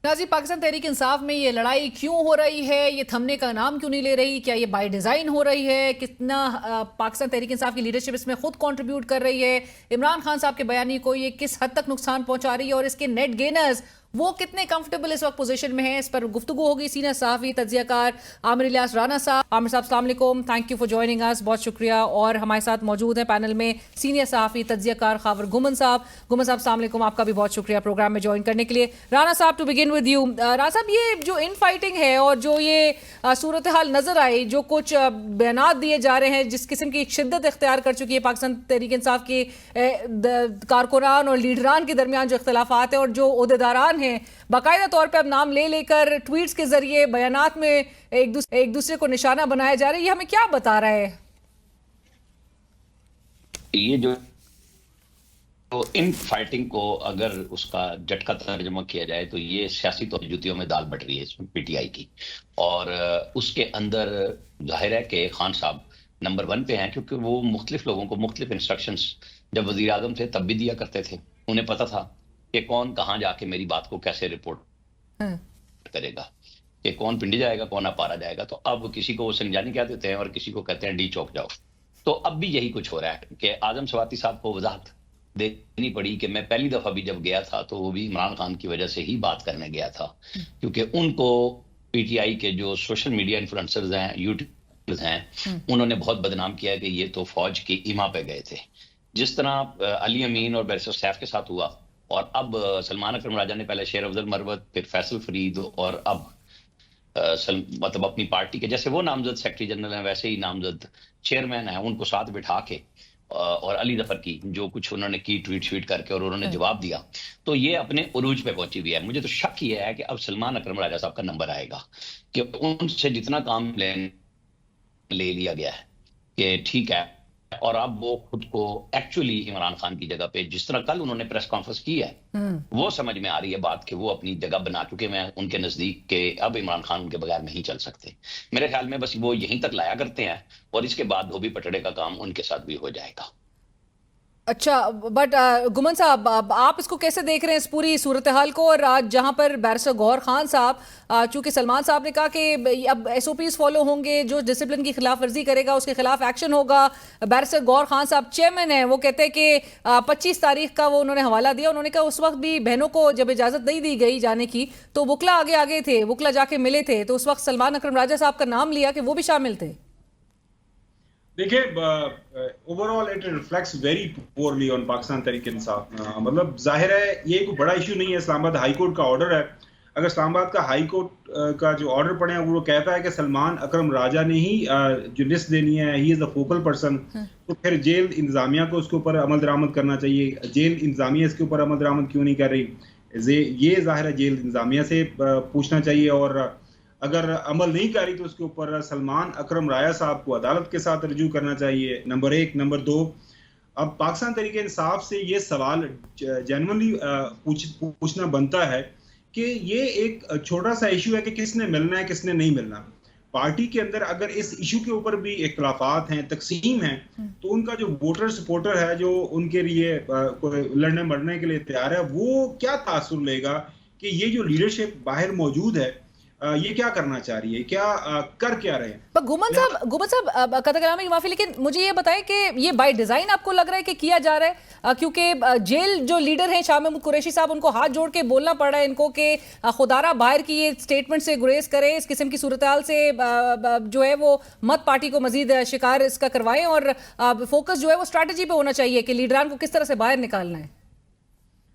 Nazi, Pakistan Tehreek इंसाफ में ये लड़ाई क्यों हो रही है? ये थमने का नाम क्यों नहीं ले रही? क्या ये बाय डिज़ाइन हो रही है? कितना पाकिस्तान तहरीक इंसाफ की लीडरशिप इसमें खुद कंट्रीब्यूट कर रही है? इमरान खान साहब के बयानी को ये किस हद तक नुकसान पहुंचा रही है और इसके नेट गेनर्स वो कितने कंफर्टेबल इस वक्त पोजीशन में है? इस पर गुफ्तगू होगी। सीनियर सहाफ़ी तज्ज़ियाकार आमिर इलियास राना साहब। आमिर साहब, अस्सलाम वालेकुम, thank you for joining us, बहुत शुक्रिया। और हमारे साथ मौजूद है पैनल में सीनियर सहाफ़ी तज्ज़ियाकार खावर गुमन साहब। गुमन साहब, अस्सलाम वालेकुम, आपका भी बहुत शुक्रिया प्रोग्राम में ज्वाइन करने के लिए। राना साहब, to begin with you. Rana साहब, ये जो इन फाइटिंग है और जो ये सूरत हाल नजर आई, जो कुछ बयानात दिए जा रहे हैं, जिस किस्म की शिद्दत इख्तियार कर चुकी है पाकिस्तान तहरीक इंसाफ के कारकुनान और लीडरान के दरमियान जो इख्तलाफात है, और जो ओहदेदारान हैं बाकायदा तौर पे अब नाम ले लेकर ट्वीट्स के जरिए बयानात में एक दूसरे को निशाना बनाया जा रहा है, ये हमें क्या बता रहा है? ये जो तो इन फाइटिंग को अगर उसका झटका तर्जमा किया जाए तो ये सियासी तौर जुतियों में दाल बट रही है इसमें पीटीआई की। और उसके अंदर जाहिर है कि खान साहब नंबर 1 पे हैं, क्योंकि वो मुख्तलिफ लोगों को मुख्तलिफ इंस्ट्रक्शंस जब वजीर आजम थे तब भी दिया करते थे। उन्हें पता था कि कौन कहाँ जाके मेरी बात को कैसे रिपोर्ट करेगा, कि कौन पिंडी जाएगा, कौन अपारा जाएगा। तो अब किसी को वो संजानी कह देते हैं और किसी को कहते हैं डी चौक जाओ। तो अब भी यही कुछ हो रहा है कि आजम सवाती साहब को वजाहत देनी पड़ी कि मैं पहली दफा भी जब गया था तो वो भी इमरान खान की वजह से ही बात करने गया था, क्योंकि उनको पीटीआई के जो सोशल मीडिया इन्फ्लुएंसर्स हैं, यूट्यूब हैं, उन्होंने बहुत बदनाम किया कि ये तो फौज की इमा पे गए थे। जिस तरह अली अमीन और बैरिस्टर सैफ के साथ हुआ, और अब सलमान अकरम राजा ने पहले शेर अफजल मरवत, फिर फैसल फरीद, और अब मतलब अपनी पार्टी के जैसे वो नामजद सेक्रेटरी जनरल हैं वैसे ही नामजद चेयरमैन हैं, उनको साथ बिठा के और अली जफर की जो कुछ उन्होंने की ट्वीट श्वीट करके और उन्होंने जवाब दिया, तो ये अपने उरूज पे पहुंची हुई है। मुझे तो शक ये है कि अब सलमान अकरम राजा साहब का नंबर आएगा कि उनसे जितना काम ले लिया गया है कि ठीक है, और अब वो खुद को एक्चुअली इमरान खान की जगह पे, जिस तरह कल उन्होंने प्रेस कॉन्फ्रेंस की है, वो समझ में आ रही है बात कि वो अपनी जगह बना चुके हैं उनके नजदीक के अब इमरान खान उनके बगैर नहीं चल सकते। मेरे ख्याल में बस वो यहीं तक लाया करते हैं और इसके बाद धोबी पटड़े का काम उनके साथ भी हो जाएगा। अच्छा, बट गुमन साहब, आप इसको कैसे देख रहे हैं इस पूरी सूरत हाल को? और आज जहां पर बैरिस्टर गौहर खान साहब, चूंकि सलमान साहब ने कहा कि अब एसओपीज फॉलो होंगे, जो डिसिप्लिन की खिलाफ वर्जी करेगा उसके खिलाफ एक्शन होगा। बैरिस्टर गौहर खान साहब चेयरमैन हैं, वो कहते हैं कि 25 तारीख का वो उन्होंने हवाला दिया। उन्होंने कहा उस वक्त भी बहनों को जब इजाजत नहीं दी गई जाने की तो वुकला आगे आगे थे, वुकला जाके मिले थे, तो उस वक्त सलमान अकरम राजा साहब का नाम लिया कि वो भी शामिल थे। देखिए, overall it reflects very poorly on Pakistan Tehreek Insaf. मतलब जाहिर है ये कोई बड़ा इशू नहीं है। इस्लामाबाद हाई कोर्ट का ऑर्डर है। अगर इस्लामाबाद का हाई कोर्ट का जो ऑर्डर पढ़े हैं वो कहता है कि सलमान अकरम राजा ने ही जो लिस्ट देनी है, he is the focal person, तो फिर जेल इंतजामिया को उसके ऊपर अमल दरामद करना चाहिए। जेल इंतजामिया इसके ऊपर अमल दरामद क्यों नहीं कर रही, ये जाहिर है जेल इंतजामिया से पूछना चाहिए। और अगर अमल नहीं कर रही तो उसके ऊपर सलमान अकरम राजा साहब को अदालत के साथ रजू करना चाहिए, नंबर 1। नंबर 2, अब पाकिस्तान तहरीक इंसाफ से ये सवाल जेन्युइनली पूछना बनता है कि ये एक छोटा सा इशू है कि किसने मिलना है किसने नहीं मिलना। पार्टी के अंदर अगर इस इशू के ऊपर भी इख्तलाफात हैं, तकसीम है, तो उनका जो वोटर सपोर्टर है जो उनके लिए लड़ने मरने के लिए तैयार है, वो क्या तासुर लेगा कि ये जो लीडरशिप बाहर मौजूद है ये क्या करना चाह रही है, क्या कर क्या रहे हैं। पर गुमन साहब कतई कलाम की माफी, लेकिन मुझे ये बताएं कि ये बाय डिजाइन आपको लग रहा है कि किया जा रहा है? क्योंकि जेल जो लीडर हैं शाह महमूद कुरैशी साहब, उनको हाथ जोड़ के बोलना पड़ रहा है इनको कि खुदारा बाहर की ये स्टेटमेंट से गुरेज करें, इस किस्म की सूरत हाल से जो है वो मत पार्टी को मजीद शिकार इसका करवाएं, और फोकस जो है वो स्ट्रैटेजी पे होना चाहिए कि लीडरान को किस तरह से बाहर निकालना है।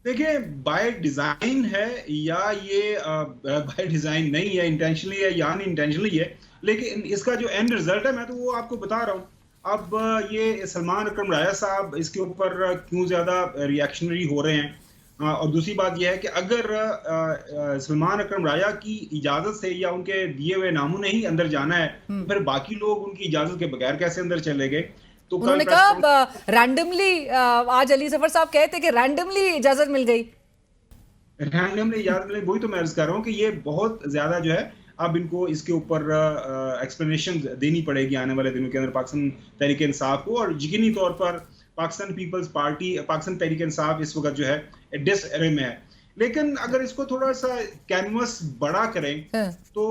देखिए, बाय डिजाइन है या ये बाय डिजाइन नहीं है, इंटेंशनली है या नहीं इंटेंशनली है, लेकिन इसका जो एंड रिजल्ट है मैं तो वो आपको बता रहा हूँ। अब ये सलमान अकरम राजा साहब इसके ऊपर क्यों ज्यादा रिएक्शनरी हो रहे हैं, और दूसरी बात यह है कि अगर सलमान अकरम राजा की इजाजत से या उनके दिए हुए नामों ने ही अंदर जाना है, फिर बाकी लोग उनकी इजाजत के बगैर कैसे अंदर चले गए? तो उन्होंने कहा रैंडमली, आज अली जफर साहब कहते कि रैंडमली इजाजत मिल गई। रैंडमली इजाजत मिल गई, वही तो मैं अर्ज कर रहा हूँ कि ये बहुत ज्यादा जो है अब इनको इसके ऊपर एक्सप्लेनेशन देनी पड़ेगी आने वाले दिनों के अंदर पाकिस्तान तहरीक इंसाफ को। और यकीनी तौर पर पाकिस्तान पीपल्स पार्टी, पाकिस्तान तहरीक इंसाफ इस वक्त जो है डिसअरे में है। लेकिन अगर इसको थोड़ा सा कैनवस बड़ा करें तो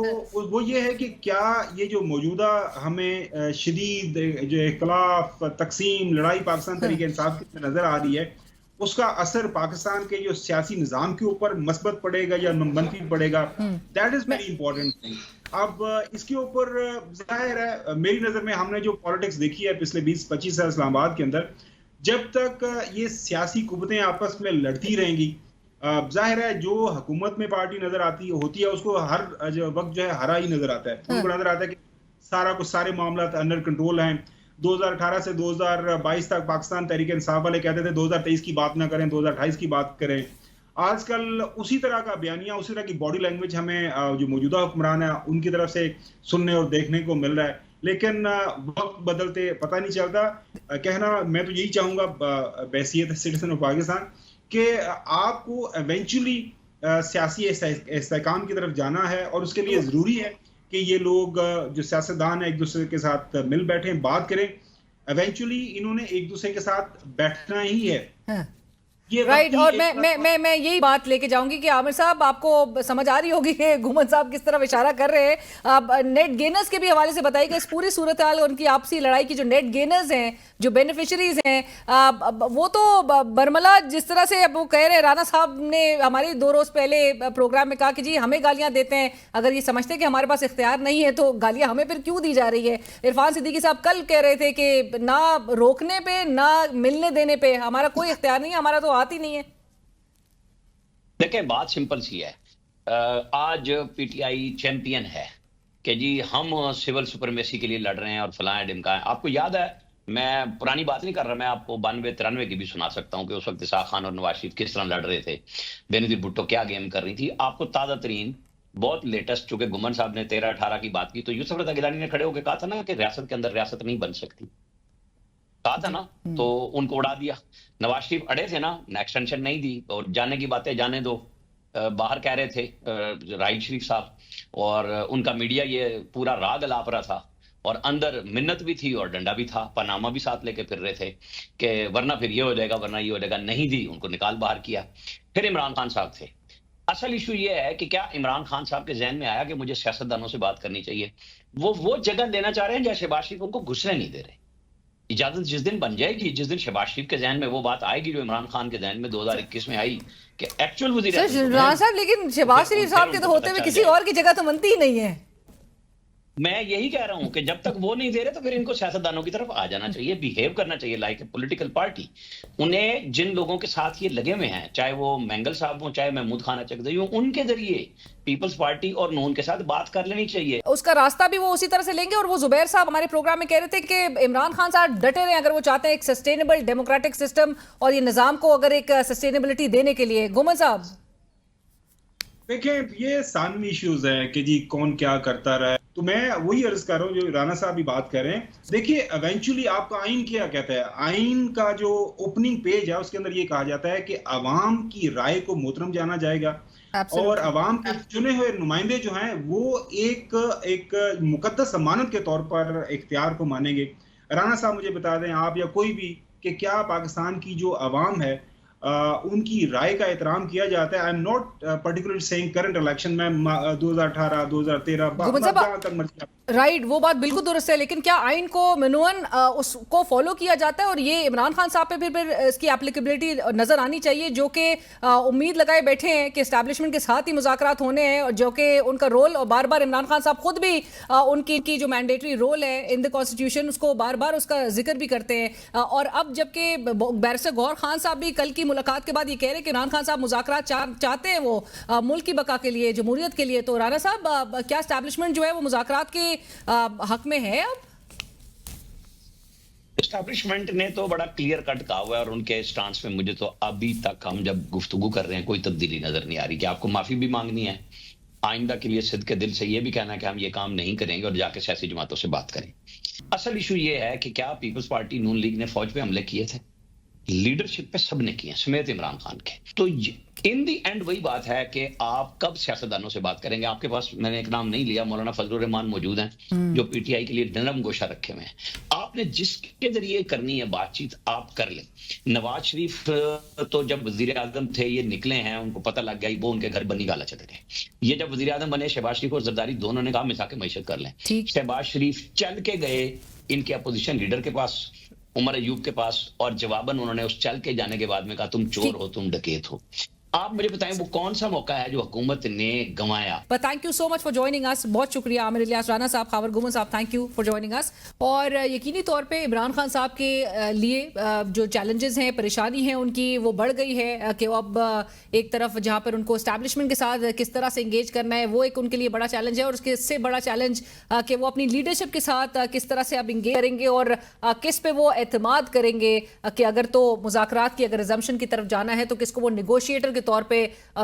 वो ये है कि क्या ये जो मौजूदा हमें शदीद जो इख्तिलाफ, तकसीम, लड़ाई पाकिस्तान तहरीक इंसाफ की नजर आ रही है, उसका असर पाकिस्तान के जो सियासी निज़ाम के ऊपर मस्बत पड़ेगा या मनफी पड़ेगा? That is very important thing. अब इसके ऊपर जाहिर है मेरी नजर में हमने जो पॉलिटिक्स देखी है पिछले 20-25 साल इस्लामाबाद के अंदर, जब तक ये सियासी कुव्वतें आपस में लड़ती रहेंगी, जाहिर है जो हुकूमत में पार्टी नजर आती होती है उसको हर वक्त जो है हरा ही नजर आता है। उनको नजर आता है कि सारे मामला अंडर कंट्रोल हैं। 2018 से 2022 तक पाकिस्तान तहरीक इंसाफ वाले कहते थे 2023 की बात ना करें, 2028 की बात करें। आजकल उसी तरह का बयानिया, उसी तरह की बॉडी लैंग्वेज हमें जो मौजूदा हुक्मरान है उनकी तरफ से सुनने और देखने को मिल रहा है। लेकिन वक्त बदलते पता नहीं चलता। कहना मैं तो यही चाहूंगा बहैसियत सिटीजन ऑफ पाकिस्तान कि आपको इवेंचुअली सियासी इस्तेहकाम की तरफ जाना है और उसके लिए ज़रूरी है कि ये लोग जो सियासतदान है एक दूसरे के साथ मिल बैठें, बात करें। इवेंचुअली इन्होंने एक दूसरे के साथ बैठना ही है। राइट। और मैं यही बात लेके जाऊंगी कि आमिर साहब, आपको समझ आ रही होगी कि घुमन साहब किस तरफ इशारा कर रहे हैं। अब नेट गेनर्स के भी हवाले से बताइए कि इस पूरी सूरत हाल, उनकी आपसी लड़ाई की जो नेट गेनर्स हैं, जो बेनिफिशरीज हैं, वो तो बरमला जिस तरह से अब वो कह रहे हैं, राना साहब ने हमारे 2 रोज पहले प्रोग्राम में कहा कि जी हमें गालियां देते हैं, अगर ये समझते हैं कि हमारे पास इख्तियार नहीं है तो गालियां हमें फिर क्यों दी जा रही है। इरफान सिद्दीकी साहब कल कह रहे थे कि ना रोकने पे ना मिलने देने पे हमारा कोई इख्तियार नहीं है, हमारा तो आती नहीं है। देखिए बात सिंपल सी है। आज पीटीआई चैंपियन है कि जी हम सिविल सुपरमेसी के लिए लड़ रहे हैं और फलाएं डिमका है। आपको याद है, मैं पुरानी बात नहीं कर रहा, मैं आपको 92-93 की भी सुना सकता हूं कि उस वक्त इसाक खान और नवाज शरीफ किस तरह लड़ रहे थे, बेनजीर भुट्टो क्या गेम कर रही थी। आपको ताजा तरीन बहुत लेटेस्ट, चूंकि घुमन साहब ने 13-18 की बात की, तो यूसुफ रजा गिलानी ने खड़े होकर कहा था ना कि रियासत के अंदर रियासत नहीं बन सकती, कहा था ना, तो उनको उड़ा दिया। नवाज शरीफ अड़े थे ना, एक्सटेंशन नहीं दी और जाने की बातें जाने दो, बाहर कह रहे थे राहिल शरीफ साहब, और उनका मीडिया ये पूरा राग अलाप रहा था और अंदर मिन्नत भी थी और डंडा भी था, पनामा भी साथ लेके फिर रहे थे कि वरना फिर ये हो जाएगा, वरना ये हो जाएगा। नहीं दी, उनको निकाल बाहर किया। फिर इमरान खान साहब थे। असल इशू ये है कि क्या इमरान खान साहब के जहन में आया कि मुझे सियासतदानों से बात करनी चाहिए? वो जगह देना चाह रहे हैं जैसे शहबाज शरीफ उनको घुसने नहीं दे रहे। इजाजत जिस दिन बन जाएगी, जिस दिन शहबाज शरीफ के जहन में वो बात आएगी जो इमरान खान के जहन में 2021 में आई कि एक्चुअल वज़ीर साहब, लेकिन शहबाज शरीफ साहब के तो होते हुए किसी और की जगह तो बनती ही नहीं है। मैं यही कह रहा हूं कि जब तक वो नहीं दे रहे तो फिर इनको सियासतदानों की तरफ आ जाना चाहिए, बिहेव करना चाहिए लाइक ए पॉलिटिकल पार्टी। उन्हें जिन लोगों के साथ ये लगे हुए हैं, चाहे वो मैंगल साहब हो, चाहे महमूद खान चकदई हो, उनके जरिए पीपल्स पार्टी और नून के साथ बात कर लेनी चाहिए। उसका रास्ता भी वो उसी तरह से लेंगे। और वो जुबैर साहब हमारे प्रोग्राम में कह रहे थे कि इमरान खान साहब डटे रहे अगर वो चाहते हैं एक सस्टेनेबल डेमोक्रेटिक सिस्टम और ये निजाम को अगर एक सस्टेनेबिलिटी देने के लिए। घुमन साहब देखिए, ये सानवी इश्यूज हैं कि जी कौन क्या करता रहा है, तो मैं वही अर्ज कर रहा हूँ जो राना साहब भी बात कर रहे हैं। देखिए इवेंचुअली आपका आइन क्या कहता है, आइन का जो ओपनिंग पेज है उसके अंदर ये कहा जाता है कि अवाम की राय को मोहतरम जाना जाएगा और अवाम के चुने हुए नुमाइंदे जो हैं वो एक मुकद्दस अमानत के तौर पर इख्तियार को मानेंगे। राना साहब मुझे बता दें, आप या कोई भी, कि क्या पाकिस्तान की जो अवाम है उनकी राय का एहतराम किया जाता है? I am not particularly saying current election में 2018 2013 राइट, वो बात बिल्कुल दुरुस्त है, लेकिन क्या आइन को मनुअन उसको फॉलो किया जाता है? और ये इमरान खान साहब पे फिर इसकी एप्लीकेबिलिटी नजर आनी चाहिए, जो कि उम्मीद लगाए बैठे हैं कि एस्टैब्लिशमेंट के साथ ही मुज़ाकरात होने हैं, और जो कि उनका रोल, और बार बार इमरान खान साहब खुद भी उनकी जो मैंडेटरी रोल है इन द कॉन्स्टिट्यूशन उसको बार बार उसका जिक्र भी करते हैं। और अब जबकि बैरिस्टर गौहर खान साहब भी कल की मुलाकात के बाद ये कह रहे हैं कि इमरान खान साहब मुज़ाकरात चाहते हैं, वो मुल्क की बका के लिए, जमहूरियत के लिए। तो राना साहब, क्या एस्टैब्लिशमेंट जो है वो मुज़ाकरात के हक में है? अब एस्टैब्लिशमेंट ने तो बड़ा क्लियर कट कहा हुआ है और उनके स्टांस में मुझे तो अभी तक, हम जब गुफ्तगू कर रहे हैं, कोई तब्दीली नजर नहीं आ रही। कि आपको माफी भी मांगनी है, आइंदा के लिए सिद्ध के दिल से ये भी कहना है कि हम ये काम नहीं करेंगे और जाके सियासी जमातों से बात करें। असल इशू ये है कि क्या पीपल्स पार्टी नून लीग ने फौज पे हमले किए थे? लीडरशिप पे सबने किए समेत इमरान खान के। तो इन दी एंड वही बात है कि आप कब सियासतदानों से बात करेंगे। आपके पास मैंने एक नाम नहीं लिया, मौलाना फजलुर रहमान मौजूद हैं जो पीटीआई के लिए नरम गोशा रखे हुए हैं। आपने जिसके जरिए करनी है बातचीत आप कर लें। नवाज शरीफ तो जब वजीर आजम थे ये निकले हैं, उनको पता लग गया, वो उनके घर बनी गाला चले गए। ये जब वजीर आजम बने शहबाज शरीफ और जरदारी दोनों ने कहा मिसा के मैशत कर लें। शहबाज शरीफ चल के गए इनके अपोजिशन लीडर के पास, उमर अयूब के पास, और जवाबन उन्होंने उस चल के जाने के बाद में कहा तुम चोर हो, तुम डकैत हो। आप मुझे बताएं वो कौन सा मौका है जो हुकूमत ने गंवाया। But thank you so much for joining us. बहुत शुक्रिया आमिर इलियास राना साहब, खावर गुमन साहब, thank you for joining us. और यकीनी तौर पे इमरान खान साहब के लिए जो चैलेंजेस हैं, परेशानी है उनकी, वो बढ़ गई है कि वो अब एक तरफ जहाँ पर उनको एस्टैब्लिशमेंट के साथ किस तरह से इंगेज करना है, वो एक उनके लिए बड़ा चैलेंज है। और उसके इससे बड़ा चैलेंज कि वो अपनी लीडरशिप के साथ किस तरह से अब इंगेज करेंगे और किस पे वो एतमाद करेंगे कि अगर तो मुज़ाकरात की अगर रिजम्पशन की तरफ जाना है तो किसको वो निगोशिएटर के तौर पे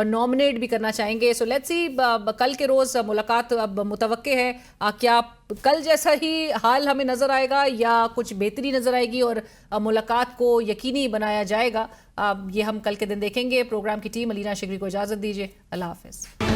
नॉमिनेट भी करना चाहेंगे। सो लेट्स सी कल के रोज मुलाकात अब मुतवक्के है, क्या कल जैसा ही हाल हमें नजर आएगा या कुछ बेहतरी नजर आएगी और मुलाकात को यकीनी बनाया जाएगा। ये हम कल के दिन देखेंगे। प्रोग्राम की टीम अलीना शिगरी को इजाजत दीजिए। अल्लाह हाफिज।